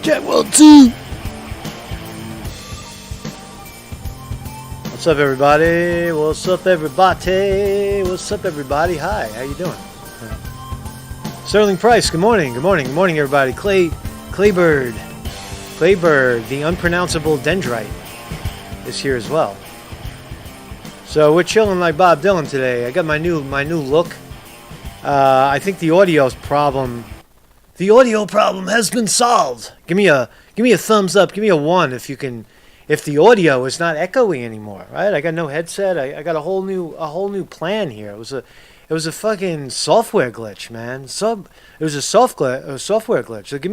Check 1, 2. What's up, everybody? What's up, everybody? What's up, everybody? Hi, how you doing? Sterling Price, good morning. Good morning. Good morning, everybody. Claybird, the unpronounceable dendrite, is here as well. So we're chilling like Bob Dylan today. I got my new look. I think the audio problem has been solved. Give me a thumbs up. Give me a 1 if you can. If the audio is not echoing anymore, right? I got no headset. I got a whole new plan here. It was a fucking software glitch, man. It was a software glitch. So give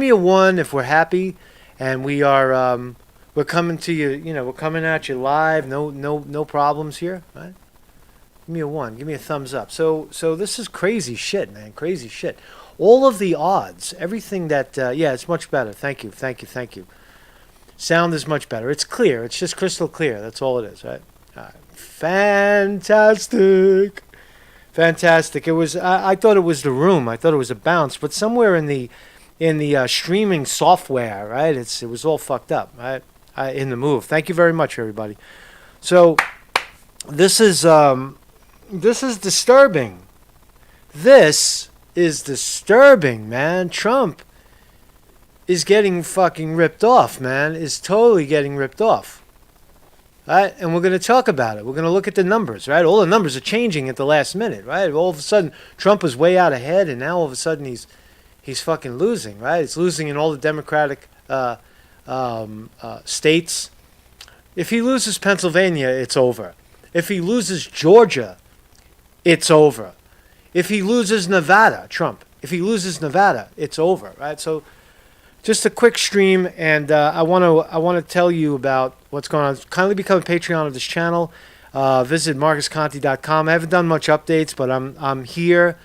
me a 1 if we're happy, and we're coming to you. You know, we're coming at you live. No problems here, right? Give me a 1. Give me a thumbs up. So this is crazy shit, man. Crazy shit. All of the odds, everything that yeah, it's much better. Thank you. Sound is much better. It's clear. It's just crystal clear. That's all it is, right? Fantastic. It was. I thought it was the room. I thought it was a bounce, but somewhere in the streaming software, right? It was all fucked up, right? In the move. Thank you very much, everybody. So this is disturbing. This is disturbing, man. Trump is getting fucking ripped off, man. Is totally getting ripped off. Right? And we're going to talk about it. We're going to look at the numbers, right? All the numbers are changing at the last minute, right? All of a sudden, Trump was way out ahead, and now all of a sudden he's fucking losing, right? He's losing in all the Democratic states. If he loses Pennsylvania, it's over. If he loses Georgia, it's over. If he loses Nevada, Trump, if he loses Nevada, it's over, right? So just a quick stream, and I want to tell you about what's going on. Kindly become a Patreon of this channel. Visit marcusconte.com. I haven't done much updates, but I'm here.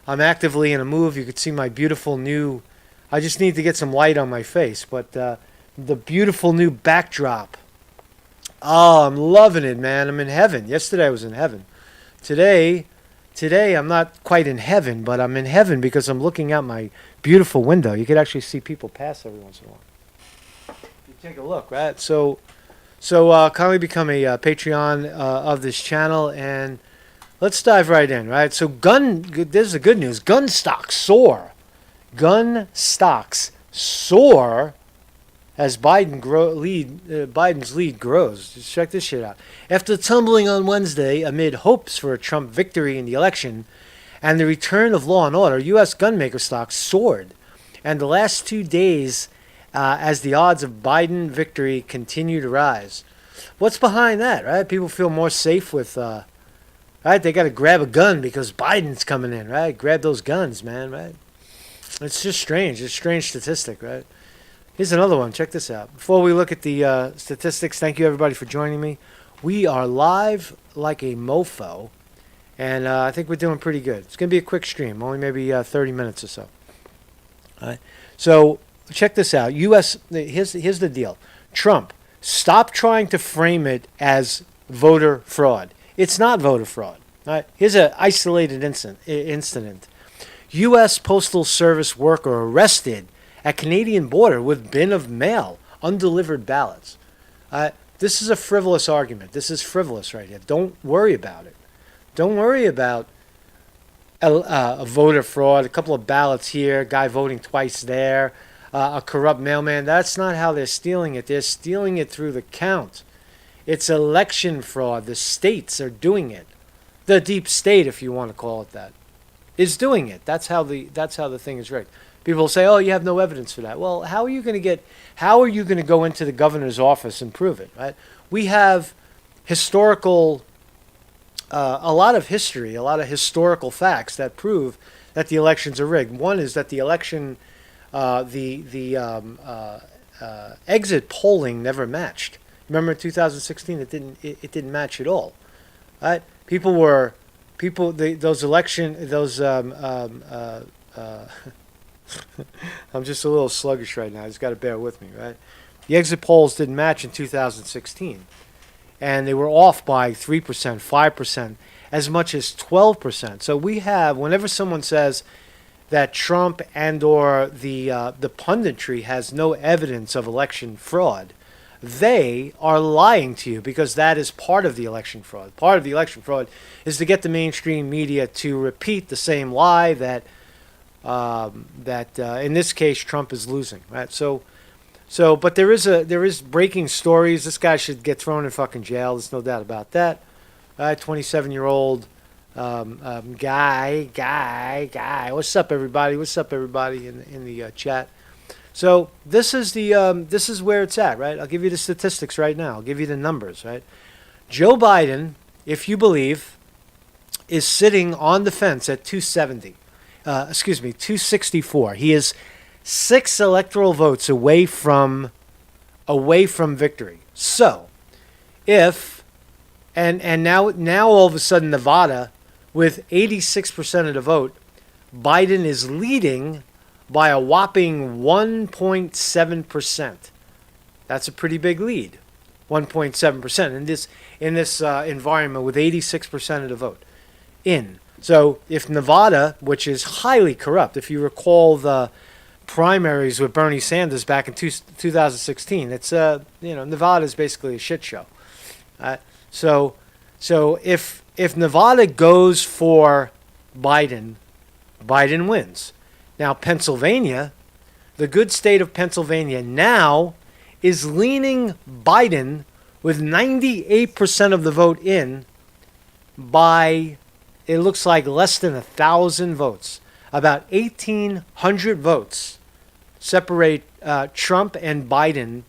I'm actively in a move. You can see my beautiful new. I just need to get some light on my face, but the beautiful new backdrop. Oh, I'm loving it, man. I'm in heaven. Yesterday I was in heaven. Today I'm not quite in heaven, but I'm in heaven because I'm looking out my beautiful window. You could actually see people pass every once in a while. You take a look, right? So kindly become a Patreon of this channel, and let's dive right in, right? So this is the good news. Gun stocks soar. Gun stocks soar as Biden's lead grows. Just check this shit out. After tumbling on Wednesday amid hopes for a Trump victory in the election and the return of law and order, U.S. gunmaker stocks soared. And the last 2 days as the odds of Biden victory continue to rise. What's behind that, right? People feel more safe with, right? They got to grab a gun because Biden's coming in, right? Grab those guns, man, right? It's just strange. It's a strange statistic, right? Here's another one. Check this out. Before we look at the statistics, thank you everybody for joining me. We are live like a mofo, and I think we're doing pretty good. It's going to be a quick stream, only maybe 30 minutes or so. All right. So check this out. Here's the deal. Trump, stop trying to frame it as voter fraud. It's not voter fraud. All right. Here's an isolated incident. U.S. Postal Service worker arrested at Canadian border with bin of mail, undelivered ballots. This is a frivolous argument. This is frivolous right here. Don't worry about it. Don't worry about a voter fraud, a couple of ballots here, guy voting twice there, a corrupt mailman. That's not how they're stealing it. They're stealing it through the count. It's election fraud. The states are doing it. The deep state, if you want to call it that, is doing it. That's how the thing is rigged. People say, "Oh, you have no evidence for that." Well, how are you going to go into the governor's office and prove it, right? We have historical, a lot of history, a lot of historical facts that prove that the elections are rigged. One is that the election, exit polling never matched. Remember in 2016, it didn't match at all, right? I'm just a little sluggish right now. You just got to bear with me, right? The exit polls didn't match in 2016. And they were off by 3%, 5%, as much as 12%. So we have, whenever someone says, that Trump and or the punditry has no evidence of election fraud, they are lying to you, because that is part of the election fraud. Part of the election fraud is to get the mainstream media to repeat the same lie that in this case Trump is losing, right? But there is breaking stories. This guy should get thrown in fucking jail. There's no doubt about that. 27-year-old guy. What's up, everybody? What's up, everybody in the chat? So this is where it's at, right? I'll give you the statistics right now. I'll give you the numbers, right? Joe Biden, if you believe, is sitting on the fence at 264. He is 6 electoral votes away from victory. So, if and now all of a sudden Nevada, with 86% of the vote, Biden is leading by a whopping 1.7%. That's a pretty big lead, 1.7% in this environment with 86% of the vote in. So if Nevada, which is highly corrupt, if you recall the primaries with Bernie Sanders back in 2016, it's Nevada is basically a shit show. So if Nevada goes for Biden, Biden wins. Now Pennsylvania, the good state of Pennsylvania now is leaning Biden with 98% of the vote in by, it looks like, less than 1,000 votes. About 1,800 votes separate Trump and Biden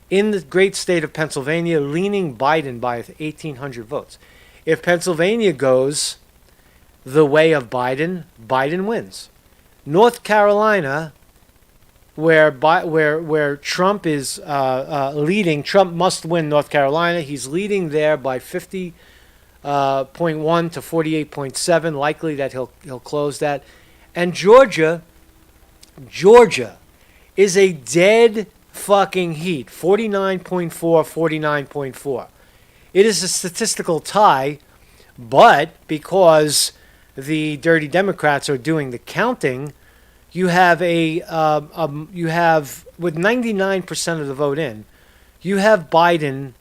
in the great state of Pennsylvania, leaning Biden by 1,800 votes. If Pennsylvania goes the way of Biden, Biden wins. North Carolina, where Trump is leading, Trump must win North Carolina. He's leading there by 50.1 to 48.7. Likely that he'll close that. And Georgia is a dead fucking heat. 49.4, 49.4. It is a statistical tie, but because the dirty Democrats are doing the counting, you have with 99% of the vote in, you have Biden.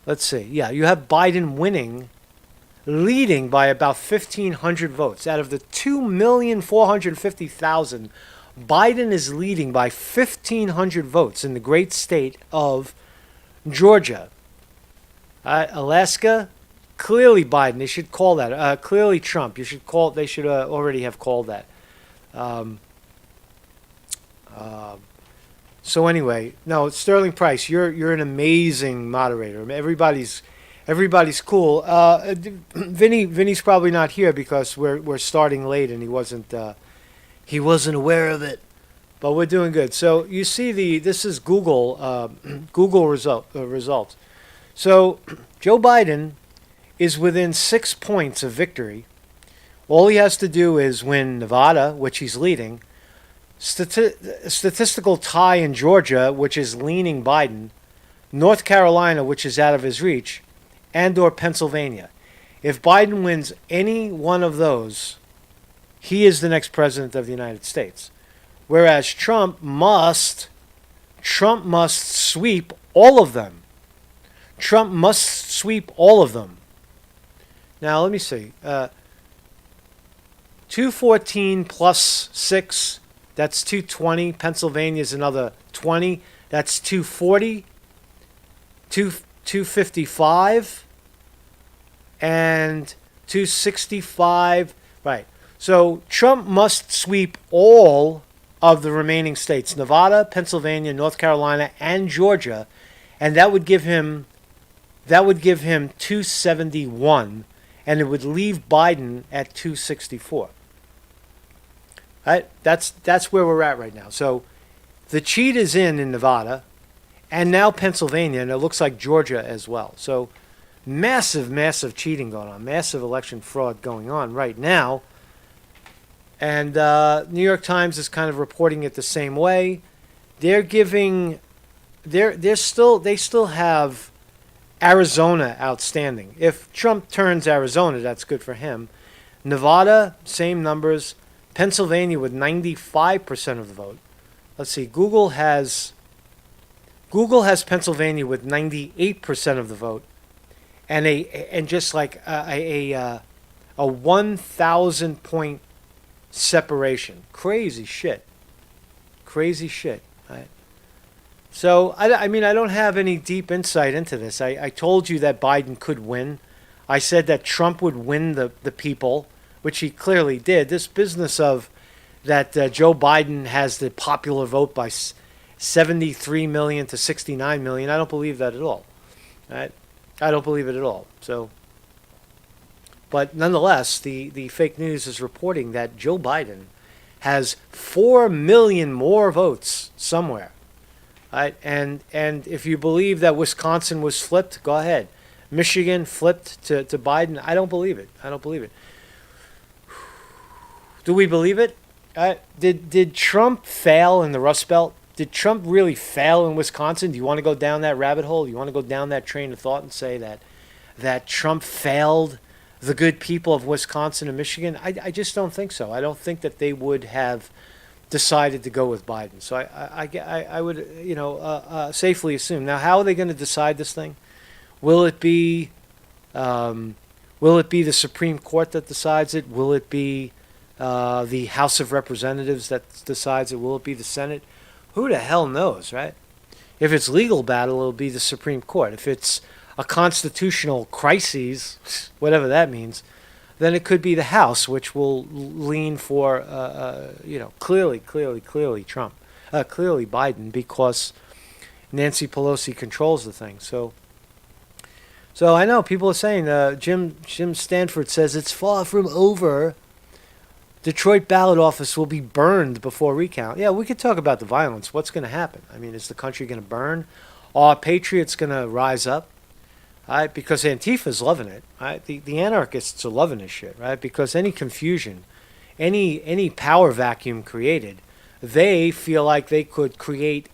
Let's see. Yeah, you have Biden winning, leading by about 1,500 votes. Out of the 2,450,000, Biden is leading by 1,500 votes in the great state of Georgia. Alaska, clearly Biden. They should call that. Clearly Trump. They should already have called that. So anyway, no, Sterling Price, you're an amazing moderator. Everybody's cool. Vinny's probably not here because we're starting late and he wasn't aware of it, but we're doing good. So you see this is Google results. So Joe Biden is within 6 points of victory. All he has to do is win Nevada, which he's leading, statistical tie in Georgia, which is leaning Biden, North Carolina, which is out of his reach, and or Pennsylvania. If Biden wins any one of those, he is the next president of the United States. Whereas Trump must sweep all of them. Trump must sweep all of them. Now, let me see. 214 plus 6, that's 220. Pennsylvania is another 20. That's 240. 255. And 265. Right. So Trump must sweep all of the remaining states, Nevada, Pennsylvania, North Carolina, and Georgia, and that would give him 271, and it would leave Biden at 264. Right? That's where we're at right now. So the cheat is in Nevada, and now Pennsylvania, and it looks like Georgia as well. So massive cheating going on, massive election fraud going on right now. And New York Times is kind of reporting it the same way. They still have Arizona outstanding. If Trump turns Arizona, that's good for him. Nevada, same numbers. Pennsylvania with 95% of the vote. Let's see. Google has Pennsylvania with 98% of the vote, and just like a 1,000 point separation. Crazy shit. Crazy shit. Right? So I mean, I don't have any deep insight into this. I told you that Biden could win. I said that Trump would win the people, which he clearly did. This business of that Joe Biden has the popular vote by 73 million to 69 million, I don't believe that at all. Right? I don't believe it at all. So, but nonetheless, the fake news is reporting that Joe Biden has 4 million more votes somewhere. Right? And if you believe that Wisconsin was flipped, go ahead. Michigan flipped to Biden. I don't believe it. I don't believe it. Do we believe it? Did Trump fail in the Rust Belt? Did Trump really fail in Wisconsin? Do you want to go down that rabbit hole? Do you want to go down that train of thought and say that Trump failed the good people of Wisconsin and Michigan? I just don't think so. I don't think that they would have decided to go with Biden. So I would safely assume. Now, how are they going to decide this thing? Will it be the Supreme Court that decides it? Will it be the House of Representatives that decides it? Will it be the Senate? Who the hell knows, right? If it's legal battle, it'll be the Supreme Court. If it's a constitutional crisis, whatever that means, then it could be the House, which will lean for, clearly Trump, clearly Biden, because Nancy Pelosi controls the thing. So I know people are saying, Jim Stanford says it's far from over. Detroit ballot office will be burned before recount. Yeah, we could talk about the violence. What's going to happen? I mean, is the country going to burn? Are patriots going to rise up? Right? Because Antifa's loving it. Right? The anarchists are loving this shit, right? Because any confusion, any power vacuum created, they feel like they could create,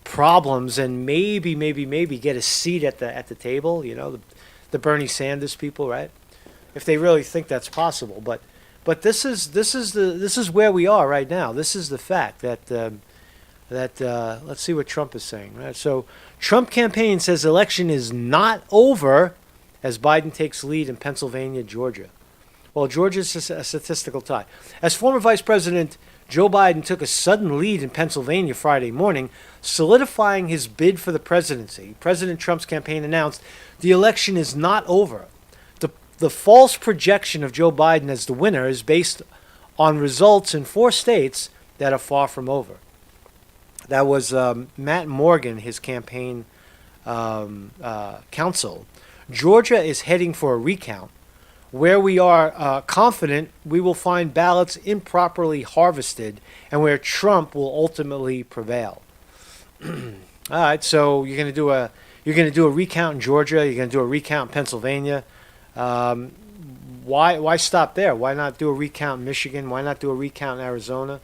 problems and maybe get a seat at the table. The Bernie Sanders people, right? If they really think that's possible, but this is where we are right now. This is the fact that let's see what Trump is saying. Right? So Trump campaign says election is not over as Biden takes lead in Pennsylvania, Georgia. Well, Georgia's a statistical tie. As former Vice President Joe Biden took a sudden lead in Pennsylvania Friday morning, solidifying his bid for the presidency, President Trump's campaign announced the election is not over. The false projection of Joe Biden as the winner is based on results in 4 states that are far from over. That was Matt Morgan, his campaign counsel. Georgia is heading for a recount, where we are confident we will find ballots improperly harvested and where Trump will ultimately prevail. All right, so you're going to do a recount in Georgia. You're going to do a recount in Pennsylvania. Why stop there? Why not do a recount in Michigan? Why not do a recount in Arizona?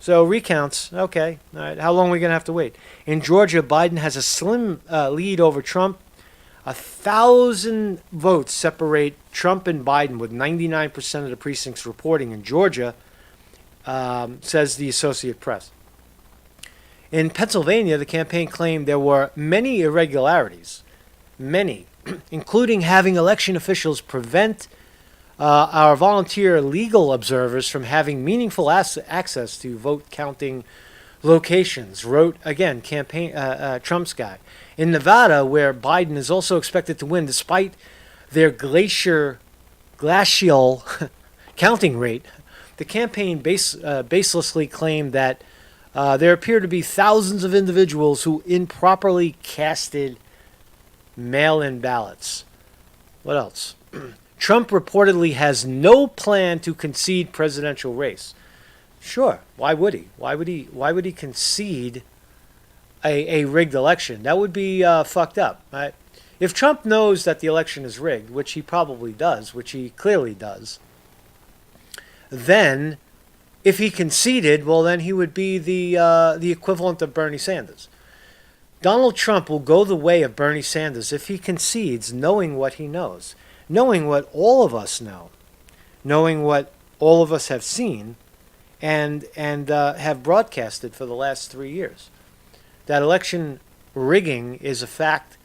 So recounts, okay. All right, how long are we going to have to wait? In Georgia, Biden has a slim lead over Trump. 1,000 votes separate Trump and Biden, with 99% of the precincts reporting in Georgia, says the Associated Press. In Pennsylvania, the campaign claimed there were many irregularities, including having election officials prevent our volunteer legal observers from having meaningful access to vote counting locations, wrote, again, Trump's guy. In Nevada, where Biden is also expected to win despite their glacial counting rate, the campaign baselessly claimed that there appear to be thousands of individuals who improperly casted mail-in ballots. What else? Trump reportedly has no plan to concede presidential race. Sure, why would he? Why would he concede a rigged election? That would be fucked up, right? If Trump knows that the election is rigged, which he probably does, which he clearly does, then if he conceded, well, then he would be the equivalent of Bernie Sanders. Donald Trump will go the way of Bernie Sanders if he concedes, knowing what he knows. knowing what all of us know, knowing what all of us have seen, and have broadcasted for the last 3 years. That election rigging is a fact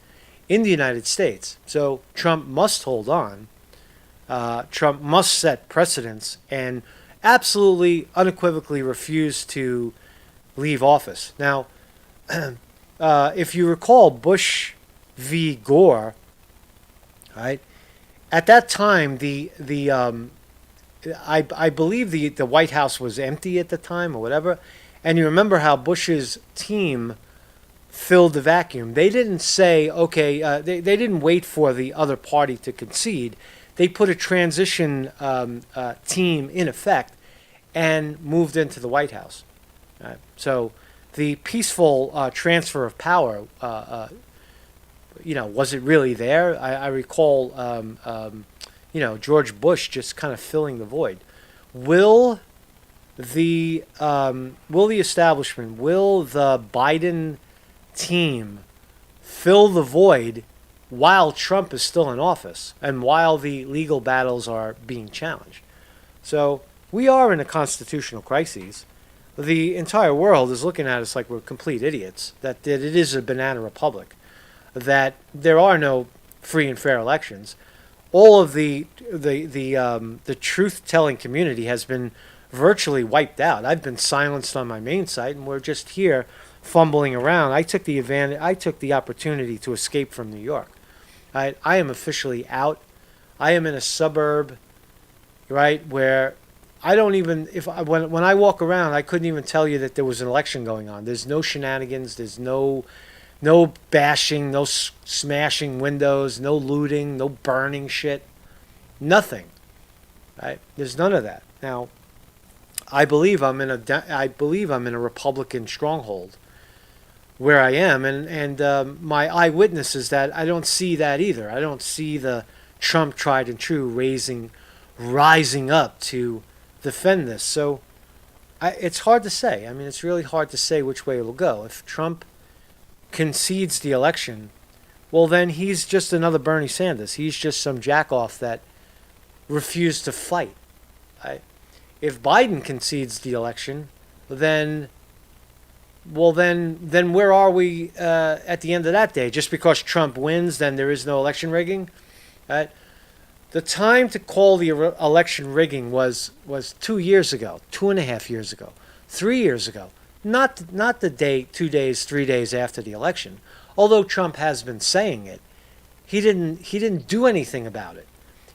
in the United States. So Trump must hold on. Trump must set precedents and absolutely, unequivocally refuse to leave office. Now, if you recall Bush v. Gore, right? At that time, I believe the White House was empty at the time or whatever, and you remember how Bush's team filled the vacuum. They didn't say, okay, they didn't wait for the other party to concede. They put a transition team in effect and moved into the White House. Right? So the peaceful transfer of power, was it really there? I recall, George Bush just kind of filling the void. Will the establishment, will the Biden team fill the void while Trump is still in office and while the legal battles are being challenged? So we are in a constitutional crisis. The entire world is looking at us like we're complete idiots, that it is a banana republic, that there are no free and fair elections. All of the truth-telling community has been virtually wiped out. I've been silenced on my main site, and we're just here fumbling around. I took the opportunity to escape from New York. I am officially out. I am in a suburb, right, where I don't even, when I walk around, I couldn't even tell you that there was an election going on. There's no shenanigans. There's no bashing, no smashing windows, no looting, no burning shit, nothing. Right? There's none of that. Now, I believe I'm in a Republican stronghold where I am, and my eyewitness is that I don't see that either. I don't see the Trump tried and true rising up to defend this. So it's hard to say. I mean, it's really hard to say which way it will go. If Trump concedes the election, well, then he's just another Bernie Sanders. He's just some jackoff that refused to fight. Right? If Biden concedes the election, then where are we at the end of that day? Just because Trump wins, then there is no election rigging? Right? The time to call the election rigging was 2 years ago, 2.5 years ago, 3 years ago. Not the day, 2 days, 3 days after the election. Although Trump has been saying it, he didn't do anything about it.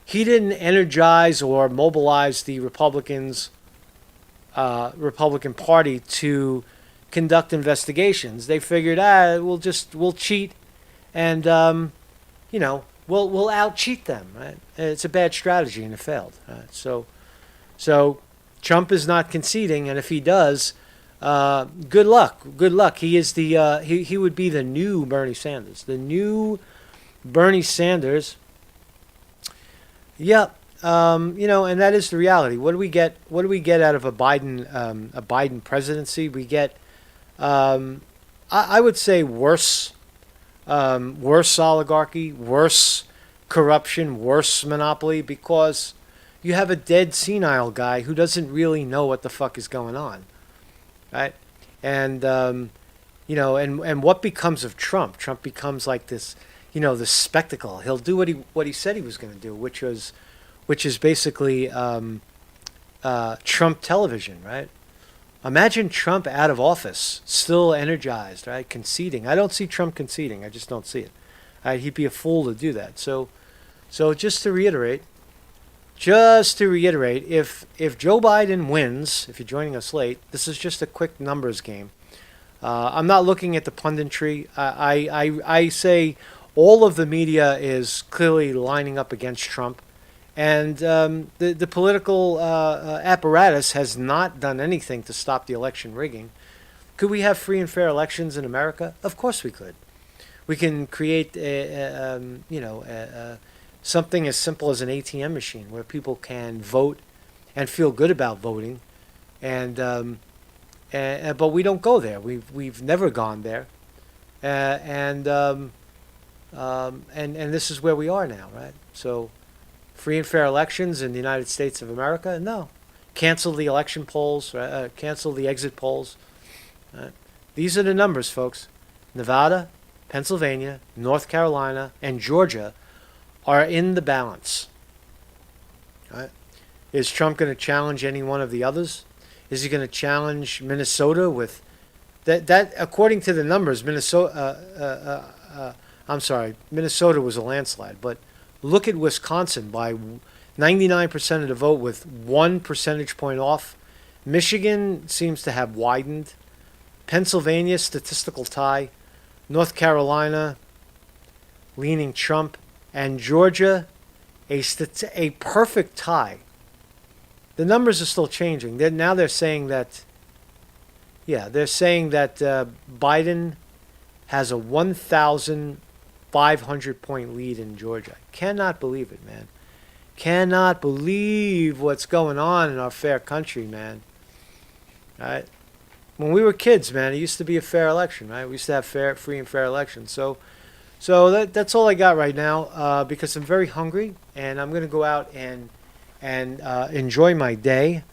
He didn't energize or mobilize the Republican Party to conduct investigations. They figured, we'll cheat, and we'll out cheat them. Right? It's a bad strategy, and it failed. Right? So Trump is not conceding, and if he does, good luck. Good luck. He is he would be the new Bernie Sanders. The new Bernie Sanders. Yeah. And that is the reality. What do we get? What do we get out of a Biden presidency? We get, I would say, worse oligarchy, worse corruption, worse monopoly, because you have a dead senile guy who doesn't really know what the fuck is going on, right? And and what becomes of Trump? Trump becomes like this, this spectacle. He'll do what he said he was going to do, which is basically Trump television, right? Imagine Trump out of office, still energized, right? Conceding. I don't see Trump conceding. I just don't see it. Right? He'd be a fool to do that. So just to reiterate, if Joe Biden wins, if you're joining us late, this is just a quick numbers game. I'm not looking at the punditry. I say all of the media is clearly lining up against Trump. And the political apparatus has not done anything to stop the election rigging. Could we have free and fair elections in America? Of course we could. We can create something as simple as an ATM machine where people can vote and feel good about voting, but we don't go there. We've never gone there, and this is where we are now, right? So Free and fair elections in the United States of America? No. Cancel the election polls, cancel the exit polls. These are the numbers, folks. Nevada, Pennsylvania, North Carolina, and Georgia are in the balance. Right? Is Trump going to challenge any one of the others? Is he going to challenge Minnesota with that? According to the numbers, Minnesota was a landslide. But look at Wisconsin by 99% of the vote with 1 percentage point off. Michigan seems to have widened. Pennsylvania, statistical tie. North Carolina, leaning Trump. And Georgia, a perfect tie. The numbers are still changing. Now they're saying that, Biden has a 1,500 point lead in Georgia. Cannot believe it, man. Cannot believe what's going on in our fair country, man. Right? When we were kids, man, it used to be a fair election, right? We used to have free and fair elections. So that's all I got right now because I'm very hungry and I'm going to go out and enjoy my day.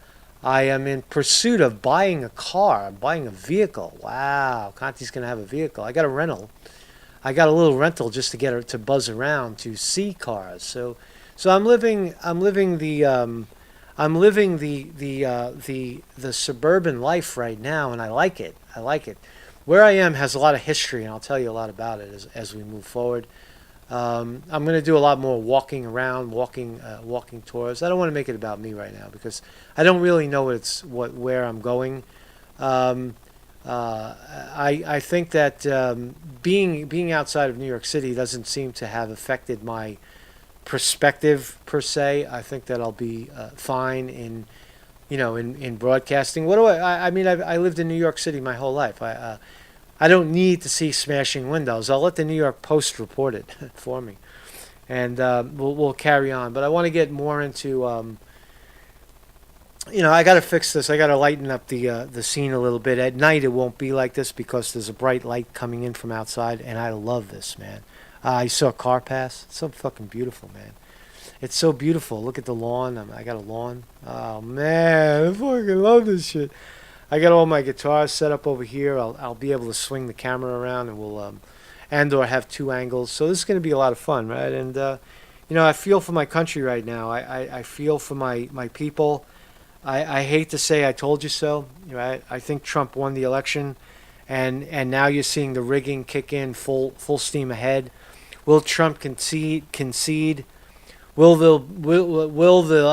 I am in pursuit of buying a car. I'm buying a vehicle. Wow, Conte's going to have a vehicle. I got a rental. I got a little rental just to get her to buzz around to see cars. So I'm living the suburban life right now, and I like it. Where I am has a lot of history, and I'll tell you a lot about it as we move forward. I'm going to do a lot more walking around, walking tours. I don't want to make it about me right now because I don't really know where I'm going. I think that being outside of New York City doesn't seem to have affected my perspective per se. I think that I'll be fine in broadcasting. What do I mean? I lived in New York City my whole life. I don't need to see smashing windows. I'll let the New York Post report it for me, and we'll carry on. But I want to get more into, I got to fix this. I got to lighten up the scene a little bit. At night it won't be like this because there's a bright light coming in from outside, and I love this, man. I saw a car pass. It's so fucking beautiful, man. It's so beautiful. Look at the lawn. I got a lawn. Oh man, I fucking love this shit. I got all my guitars set up over here. I'll be able to swing the camera around, and we'll or have two angles. So this is going to be a lot of fun, right? And I feel for my country right now. I feel for my people. I hate to say I told you so. Right? I think Trump won the election, and now you're seeing the rigging kick in full steam ahead. Will Trump concede? Will the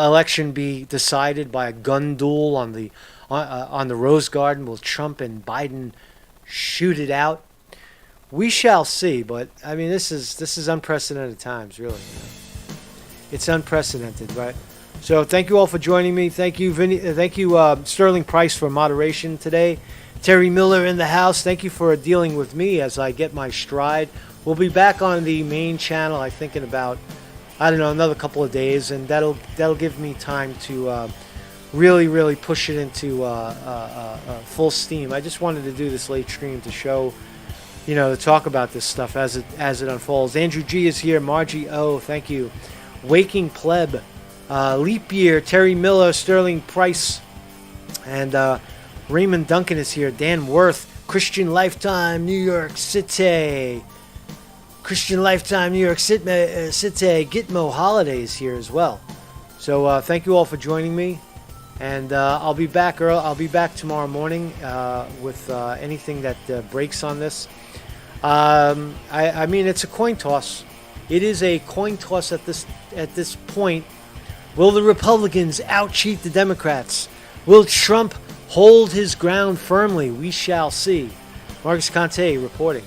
election be decided by a gun duel on the Rose Garden? Will Trump and Biden shoot it out? We shall see. But I mean, this is unprecedented times, really. It's unprecedented, right? So thank you all for joining me. Thank you, Vinny. Thank you, Sterling Price, for moderation today. Terry Miller in the house. Thank you for dealing with me as I get my stride. We'll be back on the main channel, I think, in about, another couple of days, and that'll give me time to really push it into full steam. I just wanted to do this late stream to show, to talk about this stuff as it unfolds. Andrew G is here. Margie O, thank you. Waking Pleb, Leap Year, Terry Miller, Sterling Price, and Raymond Duncan is here. Dan Worth, Christian Lifetime, New York City. Christian Lifetime, New York City, Gitmo Holidays here as well. So thank you all for joining me, and I'll be back I'll be back tomorrow morning with anything that breaks on this. I mean, it's a coin toss. It is a coin toss at this point. Will the Republicans out-cheat the Democrats? Will Trump hold his ground firmly? We shall see. Marcus Conte reporting.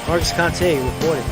Marcus Conte reporting.